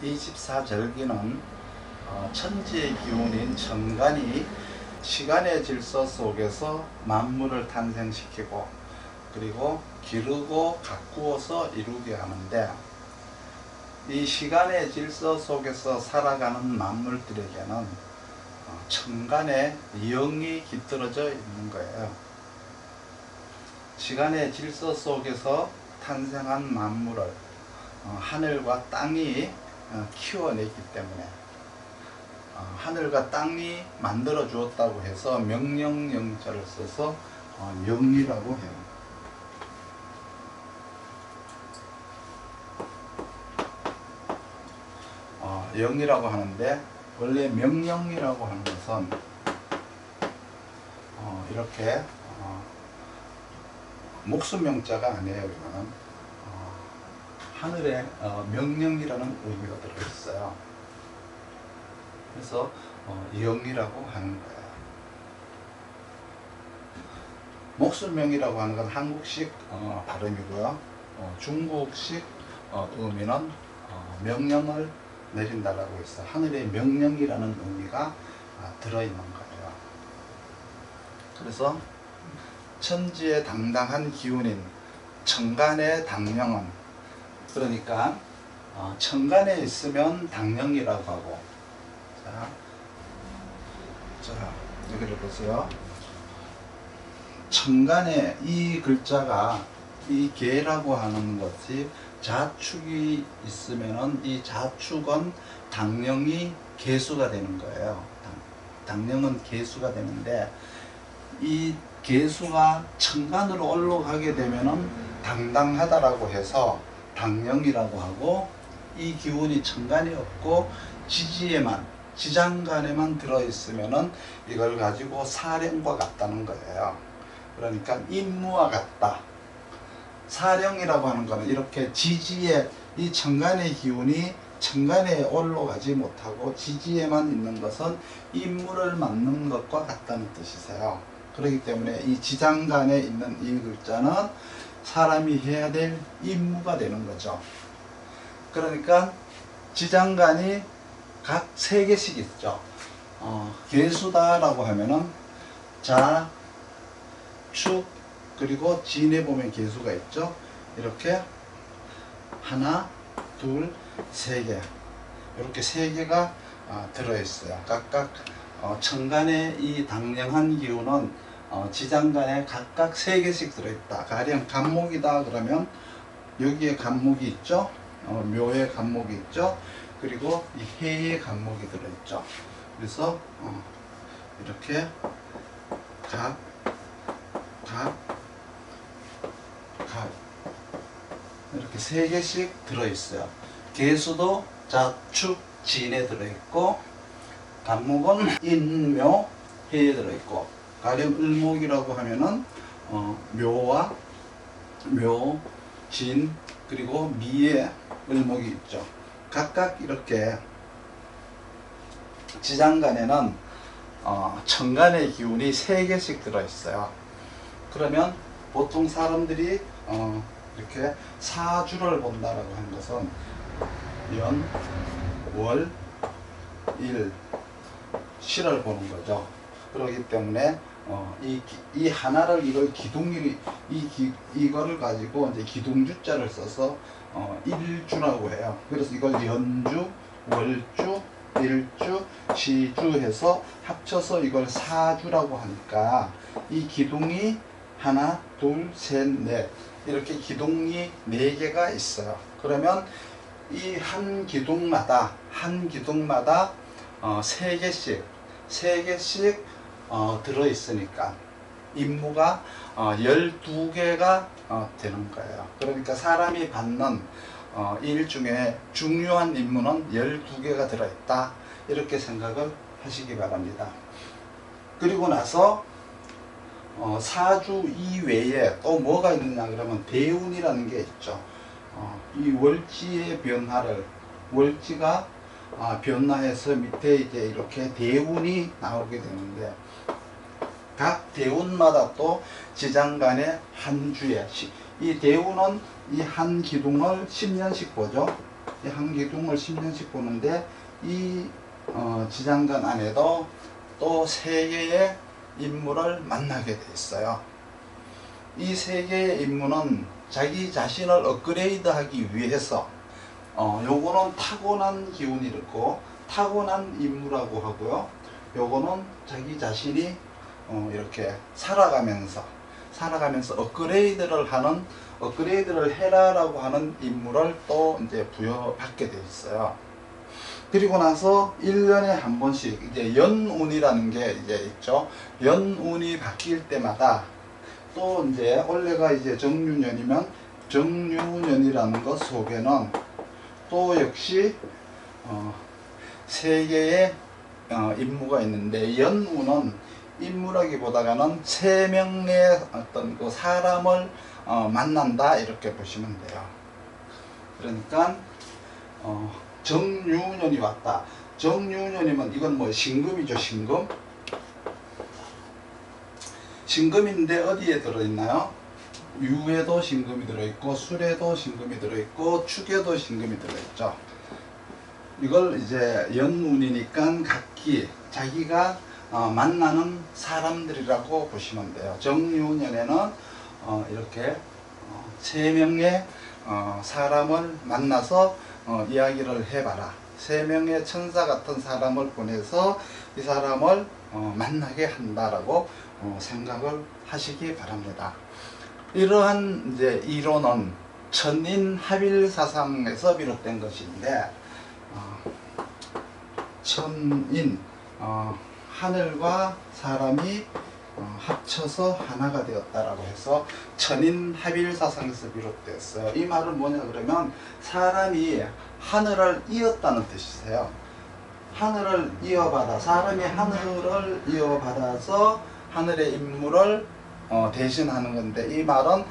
이24절기는 천지의 기운인 천간이 시간의 질서 속에서 만물을 탄생시키고 그리고 기르고 가꾸어서 이루게 하는데, 이 시간의 질서 속에서 살아가는 만물들에게는 천간에 영이 깃들어져 있는 거예요. 시간의 질서 속에서 탄생한 만물을 하늘과 땅이 키워내기 때문에 하늘과 땅이 만들어 주었다고 해서 명령영자를 써서 영이라고 해요. 영이라고 하는데, 원래 명령이라고 하는 것은 이렇게 목수명자가 아니에요. 이거는 하늘의 명령이라는 의미가 들어있어요. 그래서 영이라고 하는 거예요. 목술명이라고 하는 건 한국식 발음이고요. 중국식 의미는 명령을 내린다라고 해서 하늘의 명령이라는 의미가 들어있는 거예요. 그래서 천지의 당당한 기운인 천간의 당령은, 그러니까 천간에 있으면 당령이라고 하고, 자 여기를 보세요. 천간에 이 글자가, 이 개라고 하는 것이 자축이 있으면은 이 자축은 당령이 개수가 되는 거예요. 당령은 개수가 되는데, 이 개수가 천간으로 올라가게 되면은 당당하다라고 해서 당령이라고 하고, 이 기운이 천간에 없고 지장간에만 들어있으면은 이걸 가지고 사령과 같다는 거예요. 그러니까 임무와 같다. 사령이라고 하는 것은 이렇게 지지에, 이 천간의 기운이 천간에 올라가지 못하고 지지에만 있는 것은 임무를 맡는 것과 같다는 뜻이세요. 그렇기 때문에 이 지장간에 있는 이 글자는 사람이 해야 될 임무가 되는 거죠. 그러니까 지장간이 각 3개씩 있죠. 개수다라고 하면은 자, 축, 그리고 진에 보면 개수가 있죠. 이렇게 하나, 둘, 3개, 이렇게 3개가 들어있어요. 각각 천간의 이 당령한 기운은 지장간에 각각 3개씩 들어있다. 가령 간목이다 그러면 여기에 간목이 있죠. 묘에 간목이 있죠. 그리고 이 해에 간목이 들어있죠. 그래서 이렇게 각 이렇게 3개씩 들어있어요. 개수도 자축, 진에 들어있고, 간목은 인, 묘, 해에 들어있고, 가령 을목이라고 하면은 묘와 묘, 진, 그리고 미에 을목이 있죠. 각각 이렇게 지장간에는 천간의 기운이 3개씩 들어있어요. 그러면 보통 사람들이 이렇게 사주를 본다라고 하는 것은 연, 월, 일, 실을 보는 거죠. 그렇기 때문에 이 하나를, 이걸 기둥이, 이거를 가지고 이제 기둥주자를 써서 일주라고 해요. 그래서 이걸 연주, 월주, 일주, 시주 해서 합쳐서 이걸 사주라고 하니까, 이 기둥이 하나, 둘, 셋, 넷, 이렇게 기둥이 4개가 있어요. 그러면 이 한 기둥마다 3개씩 들어있으니까 임무가 12개가 되는 거예요. 그러니까 사람이 받는 일 중에 중요한 임무는 12개가 들어있다, 이렇게 생각을 하시기 바랍니다. 그리고 나서 사주 이외에 또 뭐가 있느냐 그러면 대운이라는 게 있죠. 이 월지의 변화를, 월지가 변화해서 밑에 이제 이렇게 대운이 나오게 되는데, 각 대운마다 또 지장간의 한 주에, 이 대운은 이 한 기둥을 10년씩 보죠. 이 한 기둥을 10년씩 보는데 이 지장간 안에도 또 세 개의 인물을 만나게 돼 있어요. 이 세 개의 인물은 자기 자신을 업그레이드하기 위해서 요거는 타고난 기운이 있고 타고난 인물하고 하고요. 요거는 자기 자신이 이렇게 살아가면서 업그레이드를 해라라고 하는 임무를 또 이제 부여받게 돼 있어요. 그리고 나서 1년에 한 번씩 이제 연운이라는 게 이제 있죠. 연운이 바뀔 때마다 또 이제 원래가 이제 정유년이면 정유년이라는 것 속에는 또 역시 세 개의 임무가 있는데, 연운은 인물하기보다는 세 명의 어떤 그 사람을 만난다 이렇게 보시면 돼요. 그러니까 정유년이 왔다. 정유년이면 이건 뭐 신금이죠. 신금인데 어디에 들어있나요? 유에도 신금이 들어있고 술에도 신금이 들어있고 축에도 신금이 들어있죠. 이걸 이제 연운이니까 각기 자기가 만나는 사람들이라고 보시면 돼요. 정유년에는 이렇게 세 명의 사람을 만나서 이야기를 해봐라. 세 명의 천사 같은 사람을 보내서 이 사람을 만나게 한다라고 생각을 하시기 바랍니다. 이러한 이제 이론은 천인합일사상에서 비롯된 것인데, 천인 하늘과 사람이 합쳐서 하나가 되었다라고 해서 천인합일사상에서 비롯되었어요. 이 말은 뭐냐 그러면 사람이 하늘을 이었다는 뜻이세요. 하늘을 이어받아, 사람이 하늘을 이어받아서 하늘의 임무를 대신하는 건데, 이 말은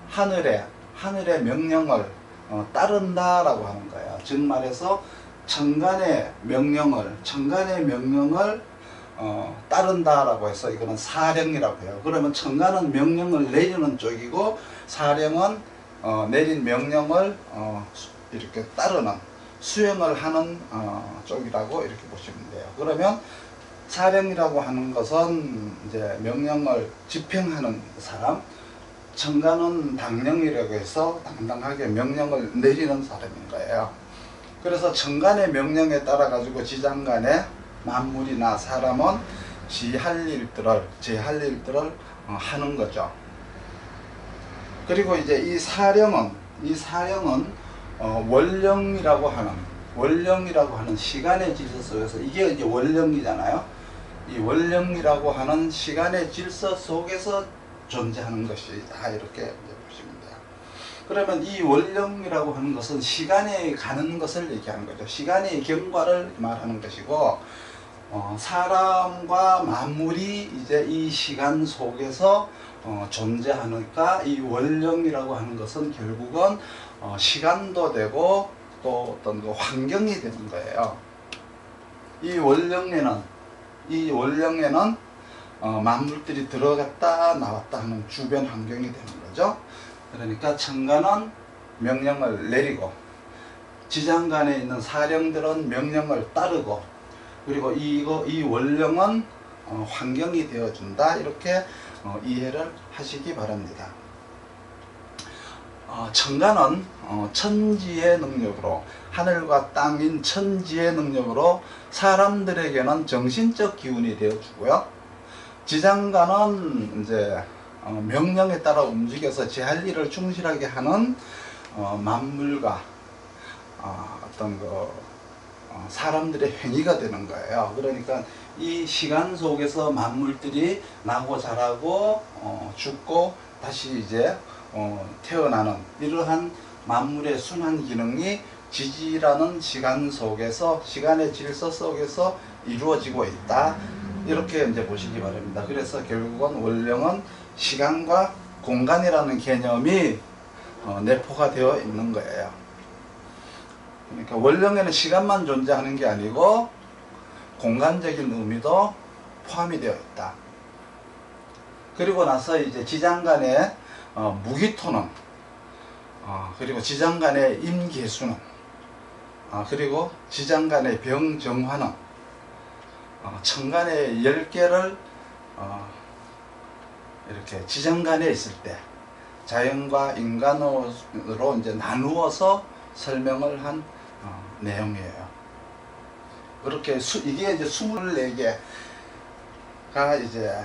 하늘의 명령을 따른다라고 하는 거예요. 즉 말해서 천간의 명령을 따른다라고 해서 이거는 사령이라고 해요. 그러면 천간은 명령을 내리는 쪽이고 사령은 내린 명령을 이렇게 따르는, 수행을 하는 쪽이라고 이렇게 보시면 돼요. 그러면 사령이라고 하는 것은 이제 명령을 집행하는 사람, 천간은 당령이라고 해서 당당하게 명령을 내리는 사람인 거예요. 그래서 천간의 명령에 따라 가지고 지장간의 만물이나 사람은 제 할 일들을 하는 거죠. 그리고 이제 이 사령은 원령이라고 하는 시간의 질서 속에서, 이게 이제 원령이잖아요. 이 원령이라고 하는 시간의 질서 속에서 존재하는 것이다 이렇게 보시면 돼요. 그러면 이 원령이라고 하는 것은 시간에 가는 것을 얘기하는 거죠. 시간의 경과를 말하는 것이고, 사람과 만물이 이제 이 시간 속에서 존재하니까 이 원령이라고 하는 것은 결국은 시간도 되고 또 어떤 그 환경이 되는 거예요. 이 원령에는 만물들이 들어갔다 나왔다 하는 주변 환경이 되는 거죠. 그러니까 천간은 명령을 내리고 지장간에 있는 사령들은 명령을 따르고, 그리고 이 원령은 환경이 되어준다 이렇게 이해를 하시기 바랍니다. 천간은 천지의 능력으로, 하늘과 땅인 천지의 능력으로 사람들에게는 정신적 기운이 되어주고요. 지장간은 이제 명령에 따라 움직여서 제 할 일을 충실하게 하는 만물과 어떤 사람들의 행위가 되는 거예요. 그러니까 이 시간 속에서 만물들이 나고 자라고 죽고 다시 이제 태어나는 이러한 만물의 순환 기능이 지지라는 시간 속에서, 시간의 질서 속에서 이루어지고 있다 이렇게 이제 보시기 바랍니다. 그래서 결국은 원령은 시간과 공간이라는 개념이 내포가 되어 있는 거예요. 그러니까 원령에는 시간만 존재하는 게 아니고 공간적인 의미도 포함이 되어 있다. 그리고 나서 이제 지장간의 무기토는 그리고 지장간의 임계수는 그리고 지장간의 병정화는 천간의 10개를 이렇게 지장간에 있을 때 자연과 인간으로 이제 나누어서 설명을 한 내용이에요. 그렇게 이게 이제 24개가 이제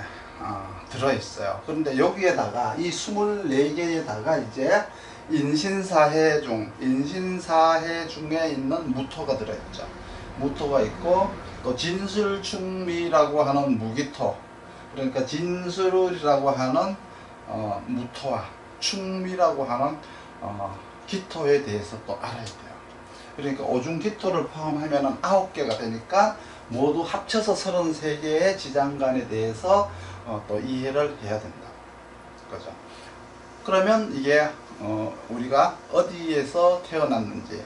들어있어요. 그런데 여기에다가 이 24개에다가 이제 인신사해 중에 있는 무토가 들어있죠. 무토가 있고 또 진술충미라고 하는 무기토, 그러니까 진술이라고 하는 무토와 충미라고 하는 기토에 대해서 또 알아야 돼요. 그러니까 오중기토를 포함하면 9개가 되니까 모두 합쳐서 33개의 지장간에 대해서 또 이해를 해야 된다. 그죠? 그러면 이게 우리가 어디에서 태어났는지,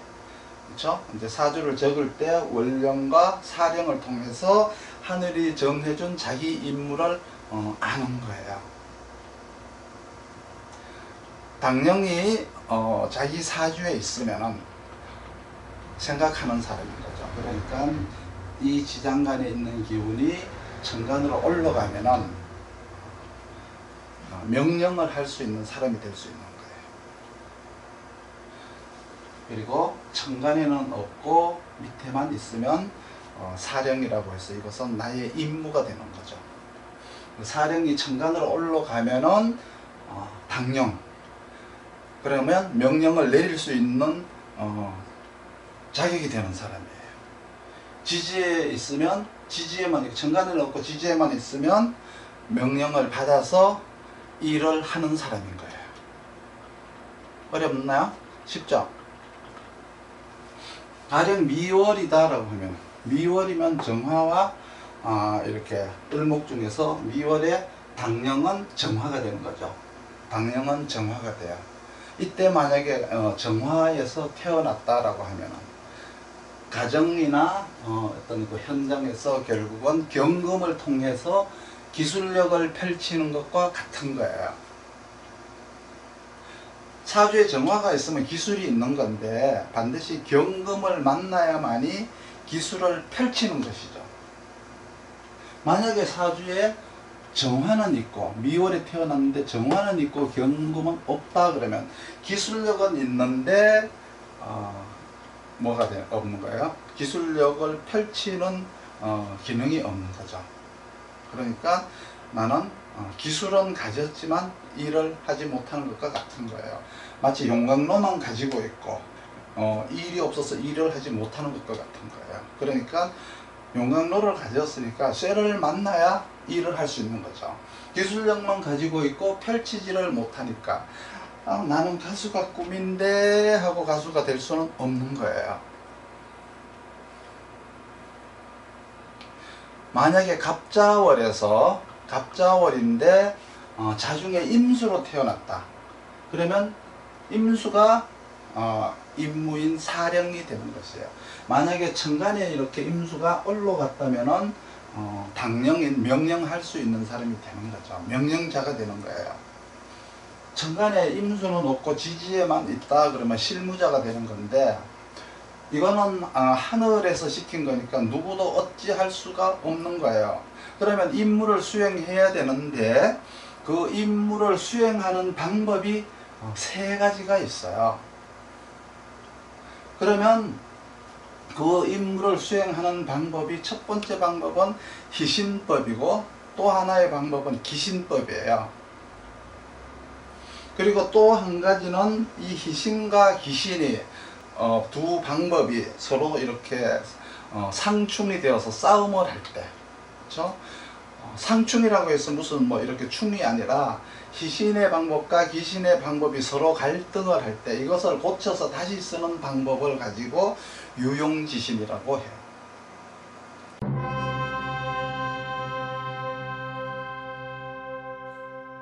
그렇죠? 이제 사주를 적을 때 월령과 사령을 통해서 하늘이 정해준 자기 인물을 아는 거예요. 당령이 자기 사주에 있으면은 생각하는 사람인 거죠. 그러니까 이 지장간에 있는 기운이 천간으로 올라가면은 명령을 할 수 있는 사람이 될 수 있는 거예요. 그리고 천간에는 없고 밑에만 있으면 사령이라고 해서 이것은 나의 임무가 되는 거죠. 사령이 천간으로 올라가면은 당령, 그러면 명령을 내릴 수 있는 자격이 되는 사람이에요. 지지에 있으면 지지에만, 천간에는 없고 지지에만 있으면 명령을 받아서 일을 하는 사람인 거예요. 어렵나요? 쉽죠? 가령 미월이다라고 하면, 미월이면 정화와 이렇게 을목 중에서 미월의 당령은 정화가 되는 거죠. 당령은 정화가 돼요. 이때 만약에 정화에서 태어났다라고 하면은 가정이나 어떤 그 현장에서 결국은 경금을 통해서 기술력을 펼치는 것과 같은 거예요. 사주에 정화가 있으면 기술이 있는 건데 반드시 경금을 만나야만이 기술을 펼치는 것이죠. 만약에 사주에 정화는 있고 미월에 태어났는데 정화는 있고 경금은 없다 그러면 기술력은 있는데 뭐가 없는 거예요? 기술력을 펼치는 기능이 없는 거죠. 그러니까 나는 기술은 가졌지만 일을 하지 못하는 것과 같은 거예요. 마치 용광로만 가지고 있고 일이 없어서 일을 하지 못하는 것과 같은 거예요. 그러니까 용광로를 가졌으니까 쇠를 만나야 일을 할 수 있는 거죠. 기술력만 가지고 있고 펼치지를 못하니까 나는 가수가 꿈인데 하고 가수가 될 수는 없는 거예요. 만약에 갑자월인데 자중에 임수로 태어났다. 그러면 임수가 임무인 사령이 되는 것이에요. 만약에 천간에 이렇게 임수가 올라갔다면은 당령인 명령할 수 있는 사람이 되는 거죠. 명령자가 되는 거예요. 천간에 임수는 없고 지지에만 있다 그러면 실무자가 되는 건데 이거는 하늘에서 시킨 거니까 누구도 어찌할 수가 없는 거예요. 그러면 임무를 수행해야 되는데 그 임무를 수행하는 방법이 3가지가 있어요. 그러면 그 임무를 수행하는 방법이 첫 번째 방법은 희신법이고 또 하나의 방법은 기신법이에요. 그리고 또 한 가지는 이 희신과 기신이 두 방법이 서로 이렇게 상충이 되어서 싸움을 할 때, 그렇죠? 상충이라고 해서 무슨 뭐 이렇게 충이 아니라 희신의 방법과 기신의 방법이 서로 갈등을 할 때 이것을 고쳐서 다시 쓰는 방법을 가지고 유용지신이라고 해요.